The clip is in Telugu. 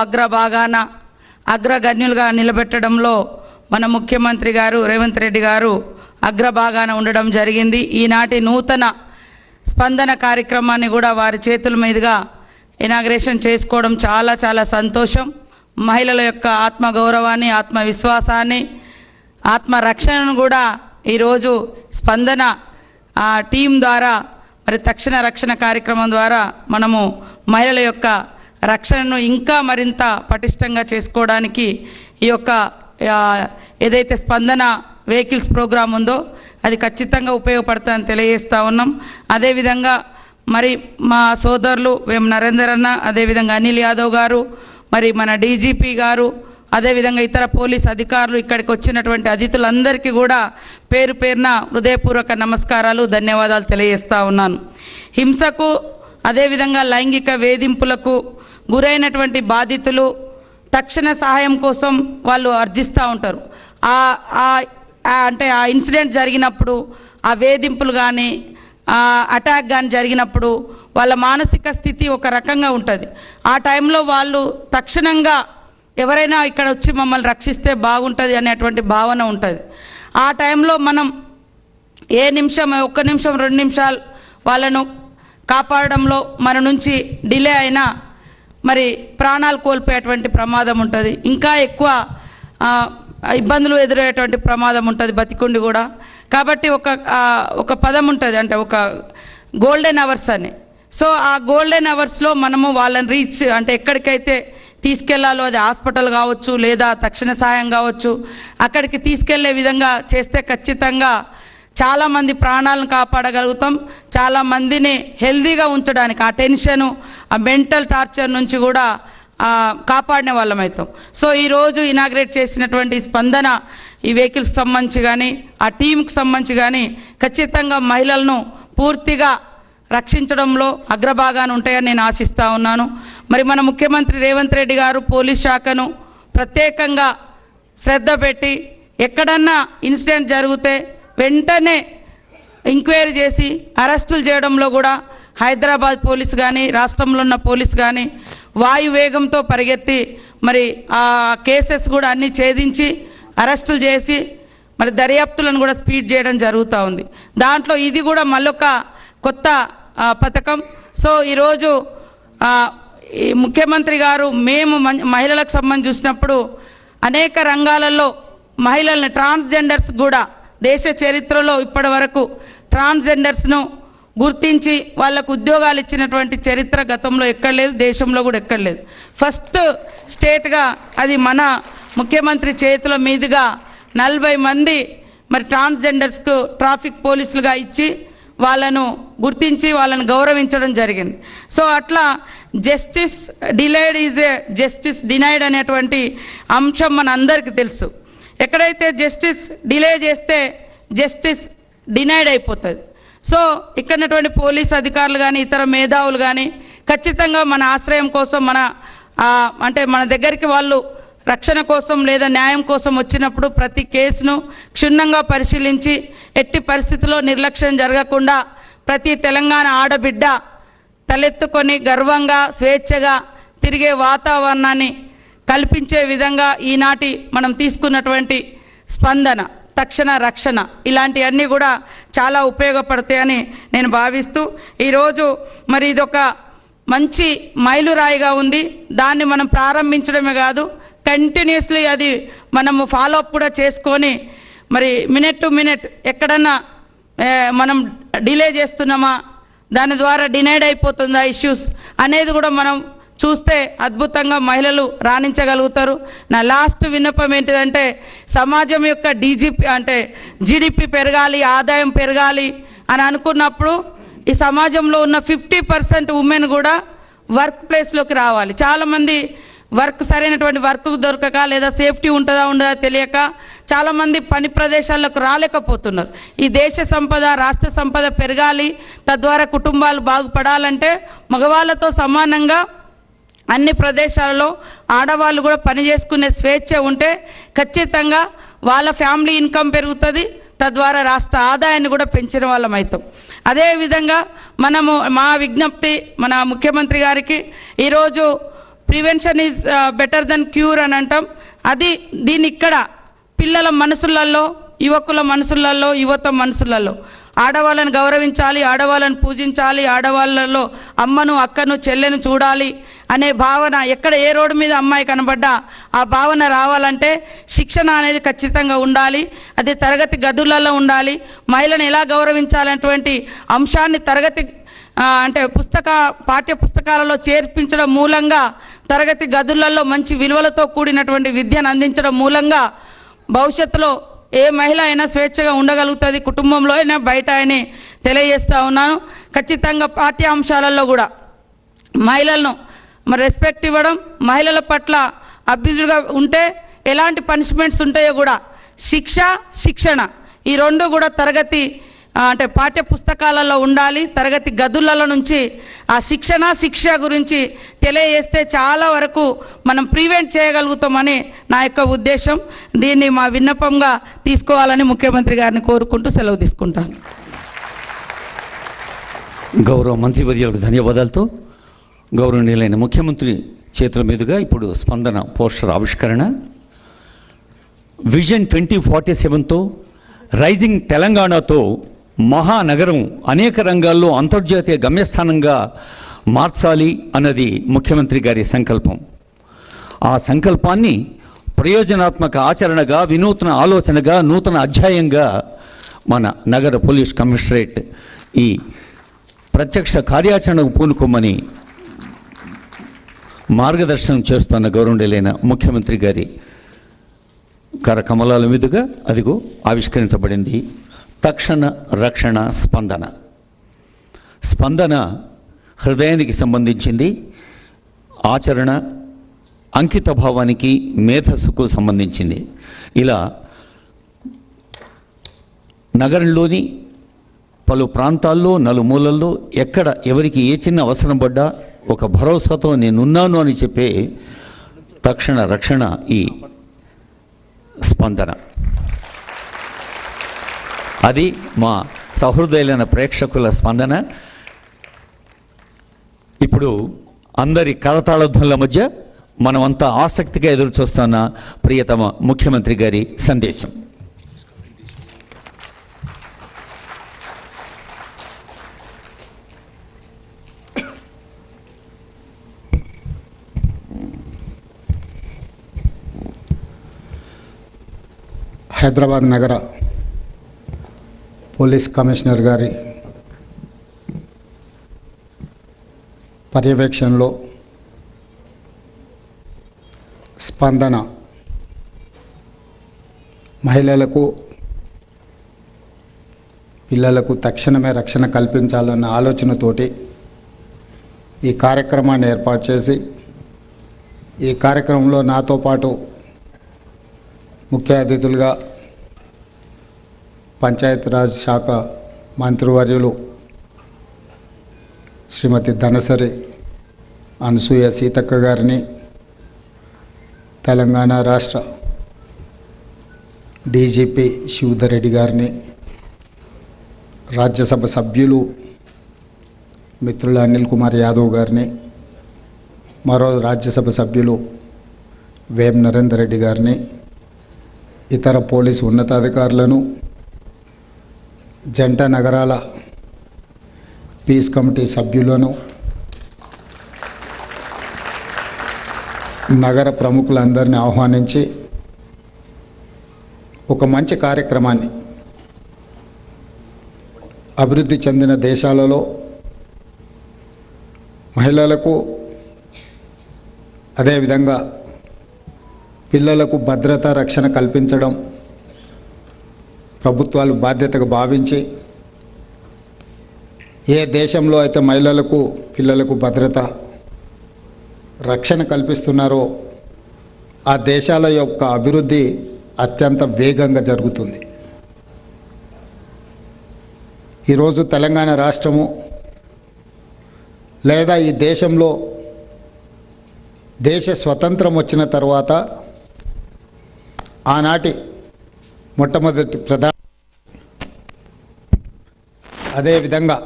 అగ్రభాగాన అగ్రగణ్యులుగా నిలబెట్టడంలో మన ముఖ్యమంత్రి గారు రేవంత్ రెడ్డి గారు అగ్రభాగాన ఉండడం జరిగింది. ఈనాటి నూతన స్పందన కార్యక్రమాన్ని కూడా వారి చేతుల మీదుగా ఇనాగ్రేషన్ చేసుకోవడం చాలా చాలా సంతోషం. మహిళల యొక్క ఆత్మగౌరవాన్ని, ఆత్మవిశ్వాసాన్ని, ఆత్మరక్షణను కూడా ఈరోజు స్పందన టీం ద్వారా మరి తక్షణ రక్షణ కార్యక్రమం ద్వారా మనము మహిళల యొక్క రక్షణను ఇంకా మరింత పటిష్టంగా చేసుకోవడానికి ఈ యొక్క ఏదైతే స్పందన వెహికల్స్ ప్రోగ్రాం ఉందో అది ఖచ్చితంగా ఉపయోగపడుతుందని తెలియజేస్తూ ఉన్నాం. అదేవిధంగా మరి మా సోదరులు వేం నరేందర్ అన్న, అదేవిధంగా అనిల్ యాదవ్ గారు, మరి మన డీజీపీ గారు, అదేవిధంగా ఇతర పోలీస్ అధికారులు, ఇక్కడికి వచ్చినటువంటి అతిథులందరికీ కూడా పేరు పేరున హృదయపూర్వక నమస్కారాలు, ధన్యవాదాలు తెలియజేస్తూ ఉన్నాను. హింసకు అదేవిధంగా లైంగిక వేధింపులకు గురైనటువంటి బాధితులు తక్షణ సహాయం కోసం వాళ్ళు అర్జిస్తూ ఉంటారు. అంటే ఆ ఇన్సిడెంట్ జరిగినప్పుడు, ఆ వేధింపులు కానీ అటాక్ కానీ జరిగినప్పుడు వాళ్ళ మానసిక స్థితి ఒక రకంగా ఉంటుంది. ఆ టైంలో వాళ్ళు తక్షణంగా ఎవరైనా ఇక్కడ వచ్చి మమ్మల్ని రక్షిస్తే బాగుంటుంది అనేటువంటి భావన ఉంటుంది. ఆ టైంలో మనం ఏ నిమిషం, 1 నిమిషం 2 నిమిషాలు వాళ్ళను కాపాడడంలో మన నుంచి డిలే అయినా మరి ప్రాణాలు కోల్పోయేటువంటి ప్రమాదం ఉంటుంది. ఇంకా ఎక్కువ ఇబ్బందులు ఎదురయ్యేటువంటి ప్రమాదం ఉంటుంది బతికుండి కూడా. కాబట్టి ఒక పదం ఉంటుంది, అంటే ఒక గోల్డెన్ అవర్స్ అని. సో ఆ గోల్డెన్ అవర్స్లో మనము వాళ్ళని రీచ్, అంటే ఎక్కడికైతే తీసుకెళ్లాలో, అది హాస్పిటల్ కావచ్చు లేదా తక్షణ సహాయం కావచ్చు, అక్కడికి తీసుకెళ్లే విధంగా చేస్తే ఖచ్చితంగా చాలామంది ప్రాణాలను కాపాడగలుగుతాం. చాలామందిని హెల్దీగా ఉంచడానికి, ఆ టెన్షను, ఆ మెంటల్ టార్చర్ నుంచి కూడా కాపాడిన వాళ్ళం అవుతాం. సో ఈరోజు ఇనాగ్రేట్ చేసినటువంటి స్పందన ఈ వెహికల్స్ సంబంధించి కానీ, ఆ టీంకి సంబంధించి కానీ ఖచ్చితంగా మహిళలను పూర్తిగా రక్షించడంలో అగ్రభాగాన ఉంటాయని నేను ఆశిస్తూ ఉన్నాను. మరి మన ముఖ్యమంత్రి రేవంత్ రెడ్డి గారు పోలీస్ శాఖను ప్రత్యేకంగా శ్రద్ధ పెట్టి ఎక్కడన్నా ఇన్సిడెంట్ జరిగితే వెంటనే ఎంక్వైరీ చేసి అరెస్టులు చేయడంలో కూడా హైదరాబాద్ పోలీసు కానీ, రాష్ట్రంలో ఉన్న పోలీసు కానీ వాయువేగంతో పరిగెత్తి మరి ఆ కేసెస్ కూడా అన్నీ ఛేదించి అరెస్టులు చేసి మరి దర్యాప్తులను కూడా స్పీడ్ చేయడం జరుగుతూ ఉంది. దాంట్లో ఇది కూడా మళ్ళొక కొత్త పథకం. సో ఈరోజు ఈ ముఖ్యమంత్రి గారు మేము మహిళలకు సంబంధించి చూసినప్పుడు అనేక రంగాలలో మహిళల్ని, ట్రాన్స్జెండర్స్ కూడా దేశ చరిత్రలో ఇప్పటి వరకు ట్రాన్స్జెండర్స్ను గుర్తించి వాళ్ళకు ఉద్యోగాలు ఇచ్చినటువంటి చరిత్ర గతంలో ఎక్కడ లేదు, దేశంలో కూడా ఎక్కడ లేదు. ఫస్ట్ స్టేట్గా అది మన ముఖ్యమంత్రి చేతుల మీదుగా 40 మంది మరి ట్రాన్స్జెండర్స్కు ట్రాఫిక్ పోలీసులుగా ఇచ్చి వాళ్ళను గుర్తించి వాళ్ళను గౌరవించడం జరిగింది. సో అట్లా justice delayed is a justice denied అనేటువంటి అంశం మన అందరికీ తెలుసు. ఎక్కడైతే జస్టిస్ డిలే చేస్తే జస్టిస్ డినైడ్ అయిపోతుంది. సో ఇక్కడటువంటి పోలీస్ అధికారులు కానీ, ఇతర మేధావులు కానీ ఖచ్చితంగా మన ఆశ్రయం కోసం, అంటే మన దగ్గరికి వాళ్ళు రక్షణ కోసం లేదా న్యాయం కోసం వచ్చినప్పుడు ప్రతి కేసును క్షుణ్ణంగా పరిశీలించి ఎట్టి పరిస్థితుల్లో నిర్లక్ష్యం జరగకుండా ప్రతి తెలంగాణ ఆడబిడ్డ తలెత్తుకొని గర్వంగా స్వేచ్ఛగా తిరిగే వాతావరణాన్ని కల్పించే విధంగా ఈనాటి మనం తీసుకున్నటువంటి స్పందన, తక్షణ రక్షణ, ఇలాంటివన్నీ కూడా చాలా ఉపయోగపడతాయని నేను భావిస్తూ ఈరోజు మరి ఇదొక మంచి మైలురాయిగా ఉంది. దాన్ని మనం ప్రారంభించడమే కాదు, కంటిన్యూస్లీ అది మనము ఫాలోఅప్ కూడా చేసుకొని మరి మినిట్ టు మినిట్ ఎక్కడన్నా మనం డిలే చేస్తున్నామా, దాని ద్వారా డినైడ్ అయిపోతుందా ఇష్యూస్ అనేది కూడా మనం చూస్తే అద్భుతంగా మహిళలు రాణించగలుగుతారు. నా లాస్ట్ విన్నపం ఏంటిదంటే, సమాజం యొక్క జీడిపి పెరగాలి, ఆదాయం పెరగాలి అని అనుకున్నప్పుడు ఈ సమాజంలో ఉన్న 50% ఉమెన్ కూడా వర్క్ ప్లేస్లోకి రావాలి. చాలామంది సరైనటువంటి వర్క్ దొరకక లేదా సేఫ్టీ ఉంటుందా ఉండదా తెలియక చాలామంది పని ప్రదేశాలకు రాలేకపోతున్నారు. ఈ దేశ సంపద, రాష్ట్ర సంపద పెరగాలి, తద్వారా కుటుంబాలు బాగుపడాలంటే మగవాళ్ళతో సమానంగా అన్ని ప్రదేశాలలో ఆడవాళ్ళు కూడా పని చేసుకునే స్వేచ్ఛ ఉంటే ఖచ్చితంగా వాళ్ళ ఫ్యామిలీ ఇన్కమ్ పెరుగుతుంది, తద్వారా రాష్ట్ర ఆదాయాన్ని కూడా పెంచిన వాళ్ళం అవుతాం. అదేవిధంగా మా విజ్ఞప్తి మన ముఖ్యమంత్రి గారికి, ఈరోజు prevention is better than cure అని అంటాం. అది దీన్ని ఇక్కడ పిల్లల మనసులలో, యువకుల మనసులలో, యువత మనసులలో ఆడవాళ్ళని గౌరవించాలి, ఆడవాళ్ళని పూజించాలి, ఆడవాళ్ళలో అమ్మను, అక్కను, చెల్లెను చూడాలి అనే భావన ఎక్కడ ఏ రోడ్డు మీద అమ్మాయి కనబడ్డా ఆ భావన రావాలంటే శిక్షణ అనేది ఖచ్చితంగా ఉండాలి. అది తరగతి గదులలో ఉండాలి. మహిళను ఎలా గౌరవించాలనేటువంటి అంశాన్ని తరగతి అంటే పాఠ్య పుస్తకాలలో చేర్పించడం మూలంగా, తరగతి గదులలో మంచి విలువలతో కూడినటువంటి విద్యను అందించడం మూలంగా భవిష్యత్తులో ఏ మహిళ అయినా స్వేచ్ఛగా ఉండగలుగుతుంది, కుటుంబంలో అయినా బయట అయినా తెలియజేస్తూ ఉన్నాను. ఖచ్చితంగా పాఠ్యాంశాలలో కూడా మహిళలను రెస్పెక్ట్ ఇవ్వడం, మహిళల పట్ల అబ్యూజ్గా ఉంటే ఎలాంటి పనిష్మెంట్స్ ఉంటాయో కూడా శిక్షణ ఈ రెండు కూడా తరగతి అంటే పాఠ్య పుస్తకాలలో ఉండాలి. తరగతి గదులలో నుంచి ఆ శిక్ష గురించి తెలియజేస్తే చాలా వరకు మనం ప్రివెంట్ చేయగలుగుతామని నా యొక్క ఉద్దేశం. దీన్ని మా విన్నపంగా తీసుకోవాలని ముఖ్యమంత్రి గారిని కోరుకుంటూ సెలవు తీసుకుంటాను. గౌరవ మంత్రివర్యులకు ధన్యవాదాలతో గౌరవనీయులైన ముఖ్యమంత్రి చేతుల మీదుగా ఇప్పుడు స్పందన పోస్టర్ ఆవిష్కరణ. విజన్ 2047తో రైజింగ్ తెలంగాణతో మహానగరం అనేక రంగాల్లో అంతర్జాతీయ గమ్యస్థానంగా మార్చాలి అన్నది ముఖ్యమంత్రి గారి సంకల్పం. ఆ సంకల్పాన్ని ప్రయోజనాత్మక ఆచరణగా, వినూత్న ఆలోచనగా, నూతన అధ్యాయంగా మన నగర పోలీస్ కమిషనరేట్ ఈ ప్రత్యక్ష కార్యాచరణకు పూనుకోమని మార్గదర్శనం చేస్తున్న గౌరవనీయులైన ముఖ్యమంత్రి గారి కరకమలాల మీదుగా అదిగో ఆవిష్కరించబడింది తక్షణ రక్షణ స్పందన. స్పందన హృదయానికి సంబంధించింది, ఆచరణ అంకిత భావానికి, మేధస్సుకు సంబంధించింది. ఇలా నగరంలోని పలు ప్రాంతాల్లో, నలుమూలల్లో ఎక్కడ ఎవరికి ఏ చిన్న అవసరం పడ్డా ఒక భరోసాతో నేనున్నాను అని చెప్పే తక్షణ రక్షణ ఈ స్పందన. అది మా సహృదయులైన ప్రేక్షకుల స్పందన. ఇప్పుడు అందరి కరతాళధ్వనుల మధ్య మనమంతా ఆసక్తిగా ఎదురు చూస్తున్న ప్రియతమ ముఖ్యమంత్రి గారి సందేశం. హైదరాబాద్ నగర పోలీస్ కమిషనర్ గారి పర్యవేక్షణలో స్పందన మహిళలకు, పిల్లలకు తక్షణమే రక్షణ కల్పించాలన్న ఆలోచనతోటి ఈ కార్యక్రమాన్ని ఏర్పాటు చేసి, ఈ కార్యక్రమంలో నాతో పాటు ముఖ్య అతిథులుగా పంచాయతీరాజ్ శాఖ మంత్రివర్యులు శ్రీమతి ధనసరి అనసూయ సీతక్క గారిని, తెలంగాణ రాష్ట్ర డీజీపీ శివధర్ రెడ్డి గారిని, రాజ్యసభ సభ్యులు మిత్రులు అనిల్ కుమార్ యాదవ్ గారిని, మరో రాజ్యసభ సభ్యులు వేం నరేందర్ రెడ్డి గారిని, ఇతర పోలీసు ఉన్నతాధికారులను, జంట నగరాల పీస్ కమిటీ సభ్యులను, నగర ప్రముఖులందరినీ ఆహ్వానించి ఒక మంచి కార్యక్రమాన్ని, అభివృద్ధి చెందిన దేశాలలో మహిళలకు అదేవిధంగా పిల్లలకు భద్రత, రక్షణ కల్పించడం ప్రభుత్వాలు బాధ్యతగా భావించి, ఏ దేశంలో అయితే మహిళలకు, పిల్లలకు భద్రత, రక్షణ కల్పిస్తున్నారో ఆ దేశాల యొక్క అభివృద్ధి అత్యంత వేగంగా జరుగుతుంది. ఈరోజు తెలంగాణ రాష్ట్రము లేదా ఈ దేశంలో దేశ స్వతంత్రం వచ్చిన తర్వాత ఆనాటి మొట్టమొదటి అదేవిధంగా